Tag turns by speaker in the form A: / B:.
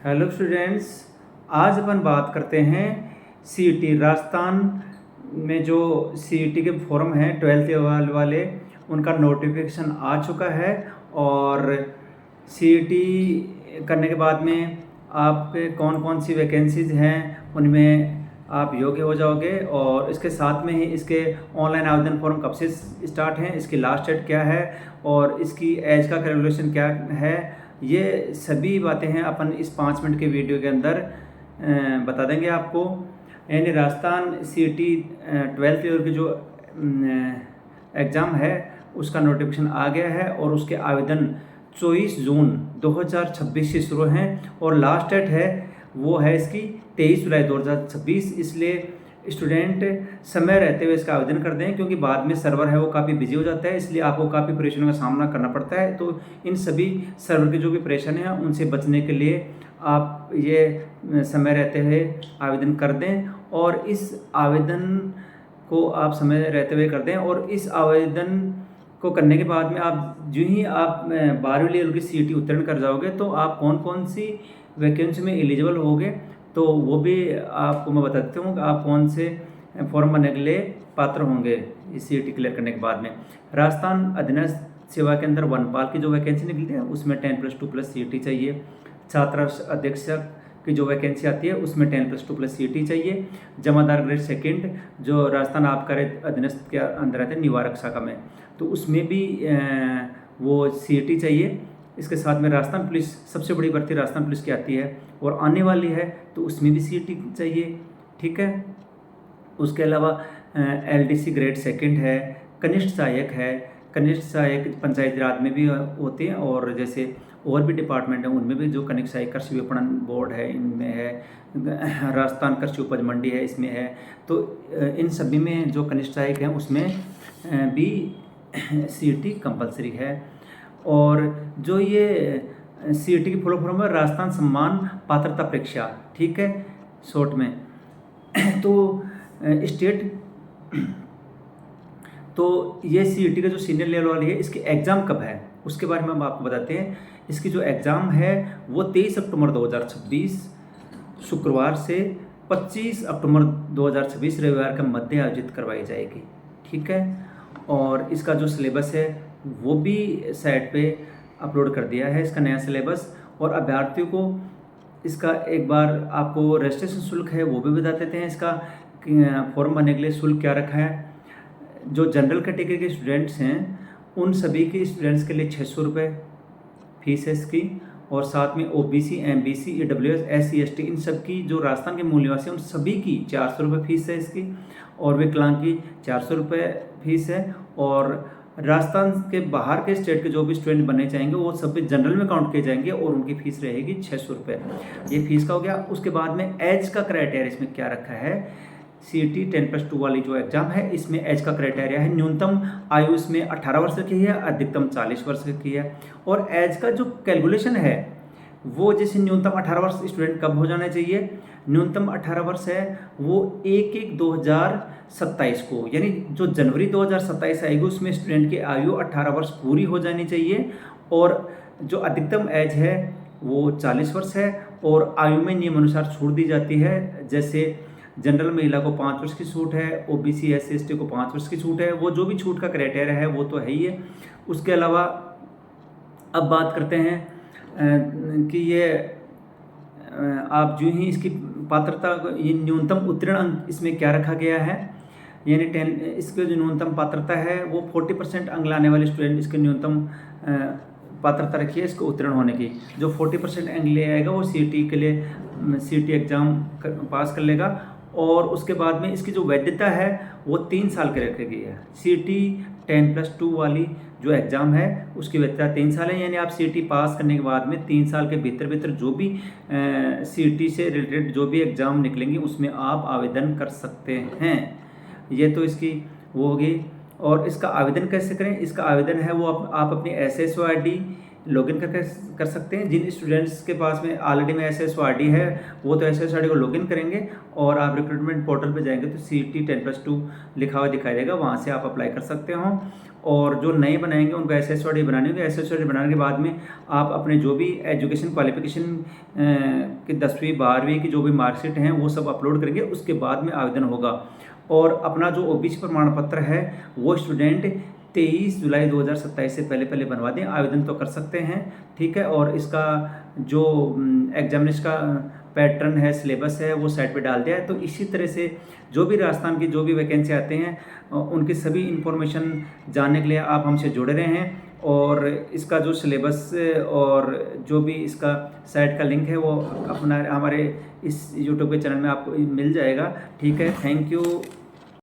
A: Hello students, आज अपन बात करते हैं सीईटी राजस्थान में जो सीईटी के फॉर्म हैं 12th वाले उनका नोटिफिकेशन आ चुका है। और सीईटी करने के बाद में आपके कौन कौन सी वैकेंसीज़ हैं उनमें आप योग्य हो जाओगे। और इसके साथ में ही इसके ऑनलाइन आवेदन फॉर्म कब से स्टार्ट हैं, इसकी लास्ट डेट क्या है और इसकी एज का कैलकुलेशन क्या है, ये सभी बातें हैं अपन इस 5 मिनट के वीडियो के अंदर बता देंगे आपको। यानी राजस्थान सीईटी 12th ईयर की जो एग्ज़ाम है उसका नोटिफिकेशन आ गया है और उसके आवेदन 24 जून 2026 से शुरू हैं और लास्ट डेट है वो है इसकी 23 जुलाई 2026। इसलिए स्टूडेंट समय रहते हुए इसका आवेदन कर दें, क्योंकि बाद में सर्वर है वो काफ़ी बिजी हो जाता है, इसलिए आपको काफ़ी परेशानियों का सामना करना पड़ता है। तो इन सभी सर्वर की जो भी परेशानी है उनसे बचने के लिए आप ये समय रहते हुए आवेदन कर दें। और इस आवेदन को आप समय रहते हुए कर दें और इस आवेदन को करने के बाद में आप जो ही आप 12वीं लेवल की सीईटी उत्तीर्ण कर जाओगे तो आप कौन कौन सी वैकेंसी में एलिजिबल होगे तो वो भी आपको मैं बता देता हूँ कि आप कौन से फॉर्म भरने के लिए पात्र होंगे इस सीईटी क्लियर करने के बाद में। राजस्थान अधीनस्थ सेवा के अंदर वनपाल की जो वैकेंसी निकलती है उसमें 10+2+ सीईटी चाहिए। छात्र अधीक्षक की जो वैकेंसी आती है उसमें 10+2+ सीईटी चाहिए। जमादार ग्रेड सेकंड जो राजस्थान आबकारी अधीनस्थ के अंदर आते हैं निवारक शाखा में, तो उसमें भी वो सीईटी चाहिए। इसके साथ में राजस्थान पुलिस, सबसे बड़ी भर्ती राजस्थान पुलिस की आती है और आने वाली है, तो उसमें भी सीईटी चाहिए। ठीक है। उसके अलावा एलडीसी ग्रेड सेकंड है, कनिष्ठ सहायक है। कनिष्ठ सहायक पंचायती राज में भी होते हैं और जैसे और भी डिपार्टमेंट हैं उनमें भी जो कनिष्ठ सहायक कृषि विपणन बोर्ड है इनमें है, राजस्थान कृषि उपज मंडी है इसमें है। तो इन सभी में जो कनिष्ठ सहायक हैं उसमें भी सीईटी कंपलसरी है। और जो ये सीईटी की फुल फॉर्म है राजस्थान सम्मान पात्रता परीक्षा, ठीक है, शॉर्ट में। तो स्टेट तो ये सीईटी का जो सीनियर लेवल वाली है इसकी एग्ज़ाम कब है उसके बारे में हम आपको बताते हैं। इसकी जो एग्ज़ाम है वो 23 अक्टूबर 2026 शुक्रवार से 25 अक्टूबर 2026 रविवार के मध्य आयोजित करवाई जाएगी। ठीक है। और इसका जो सिलेबस है वो भी साइट पे अपलोड कर दिया है, इसका नया सिलेबस। और अभ्यर्थियों को इसका एक बार आपको रजिस्ट्रेशन शुल्क है वो भी बता देते हैं। इसका फॉर्म भरने के लिए शुल्क क्या रखा है। जो जनरल कैटेगरी के स्टूडेंट्स हैं उन सभी के स्टूडेंट्स के लिए 600 रुपये फीस है इसकी। और साथ में OBC, MBC, EWS, SC, ST इन सब की जो राजस्थान के मूल निवासी हैं उन सभी की 400 रुपये फीस है इसकी। और विकलांग की 400 रुपये फीस है। और राजस्थान के बाहर के स्टेट के जो भी स्टूडेंट बनने चाहेंगे वो सब भी जनरल में काउंट किए जाएंगे और उनकी फ़ीस रहेगी 600 रुपये। ये फीस का हो गया। उसके बाद में एज का क्राइटेरिया इसमें क्या रखा है। सीईटी 10+2 वाली जो एग्ज़ाम है इसमें एज का क्राइटेरिया है न्यूनतम आयु इसमें 18 वर्ष की है, अधिकतम 40 वर्ष की है। और एज का जो कैलकुलेशन है वो जैसे न्यूनतम 18 वर्ष स्टूडेंट कब हो जाना चाहिए, न्यूनतम 18 वर्ष है वो 1/1/2027 को, यानी जो जनवरी 2027 आएगी उसमें स्टूडेंट की आयु 18 वर्ष पूरी हो जानी चाहिए। और जो अधिकतम एज है वो 40 वर्ष है। और आयु में नियमानुसार छूट दी जाती है, जैसे जनरल महिला को 5 वर्ष की छूट है, ओबीसी, एससी, एसटी को 5 वर्ष की छूट है। वो जो भी छूट का क्राइटेरिया है वो तो है ही है। उसके अलावा अब बात करते हैं कि ये आप जो ही इसकी पात्रता, ये न्यूनतम उत्तीर्ण अंक इसमें क्या रखा गया है, यानी 10 इसके जो न्यूनतम पात्रता है वो 40% अंक लाने वाले स्टूडेंट इसके न्यूनतम पात्रता रखी है इसको उत्तीर्ण होने की। जो 40% अंक ले आएगा वो सीईटी के लिए सीईटी एग्ज़ाम पास कर लेगा। और उसके बाद में इसकी जो वैधता है वो 3 साल की रखी गई है। सीईटी 10+2 वाली जो एग्ज़ाम है उसकी वैधता 3 साल है, यानी आप सीईटी पास करने के बाद में 3 साल के भीतर जो भी सीईटी से रिलेटेड जो भी एग्ज़ाम निकलेंगे उसमें आप आवेदन कर सकते हैं। ये तो इसकी वो होगी। और इसका आवेदन कैसे करें, इसका आवेदन है वो आप अपनी SSO ID लॉगिन कर सकते हैं। जिन स्टूडेंट्स के पास में ऑलरेडी में SSORD है वो तो SSORD को लॉगिन करेंगे और आप रिक्रूटमेंट पोर्टल पे जाएंगे तो CET 10+2 लिखा हुआ दिखाई देगा, वहाँ से आप अप्लाई कर सकते हो। और जो नए बनाएंगे उनको SSORD बनाने होंगे। SSORD बनाने के बाद में आप अपने जो भी एजुकेशन क्वालिफिकेशन की 10वीं 12वीं की जो भी मार्कशीट हैं वो सब अपलोड करेंगे, उसके बाद में आवेदन होगा। और अपना जो OBC प्रमाण पत्र है वो स्टूडेंट 23 जुलाई 2027 से पहले पहले बनवा दें, आवेदन तो कर सकते हैं, ठीक है। और इसका जो एग्जामिनेशन का पैटर्न है, सिलेबस है, वो साइट पे डाल दिया है। तो इसी तरह से जो भी राजस्थान की जो भी वैकेंसी आते हैं उनकी सभी इन्फॉर्मेशन जानने के लिए आप हमसे जुड़े रहे हैं। और इसका जो सिलेबस और जो भी इसका साइट का लिंक है वो अपना हमारे इस यूट्यूब के चैनल में आपको मिल जाएगा, ठीक है। Thank you.